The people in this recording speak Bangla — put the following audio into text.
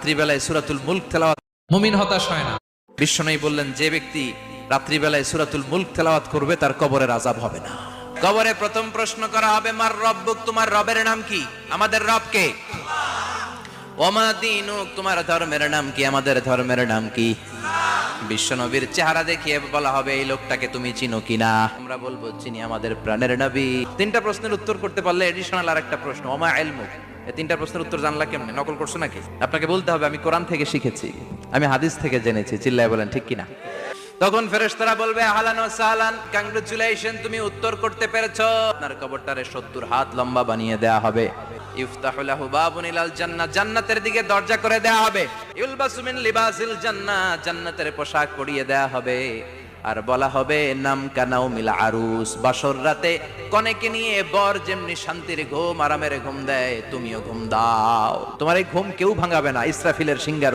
রাত্রিবেলায় সূরাতুল মুলক তেলাওয়াত মুমিন হতাশ হয় না। বিশ্বনবী বললেন, যে ব্যক্তি রাত্রিবেলায় সূরাতুল মুলক তেলাওয়াত করবে তার কবরের আযাব হবে না। কবরে প্রথম প্রশ্ন করা হবে, মার রব্বুক, তোমার রবের নাম কি? আমাদের রব কে? ওমা দীনুক, তোমার ধর্মের নাম কি? আমাদের ধর্মের নাম কি? বিশ্বনবীর চেহারা দেখিয়ে বলা হবে, এই লোকটাকে তুমি চিনো কিনা? আমরা বলবো, চিনি, আমাদের প্রাণের নবী। তিনটা প্রশ্নের উত্তর করতে পারলে এডিশনাল আরেকটা প্রশ্ন, ওমা ইলমুক। এই তিনটা প্রশ্নের উত্তর জানলা কেমনে? নকল করছো নাকি? আপনাকে বলতে হবে, আমি কোরআন থেকে শিখেছি, আমি হাদিস থেকে জেনেছি। চিল্লায় বলেন ঠিক কিনা? তখন ফেরেশতারা বলবে, আহলান ওয়া সাহলান, কংগ্রাচুলেশন, তুমি উত্তর করতে পেরেছো। আপনার কবরটারে 70 হাত লম্বা বানিয়ে দেয়া হবে। ইফতাহু লাহু বাবুন ইলাল জান্নাহ, জান্নাতের দিকে দরজা করে দেয়া হবে। ইউলবাসু মিন লিবাসিল জান্নাহ, জান্নাতের পোশাক পরিয়ে দেয়া হবে। আর বলা হবে, নাম কানাও মিল আরুস, বাসর রাতে কনেকে নিয়ে বর যেমনি শান্তির ঘুম, আরামের ঘুম দেয়, তুমিও ঘুম দাও। তোমার এই ঘুম কেউ ভাঙাবে না, ইসরাফিলের সিঙ্গার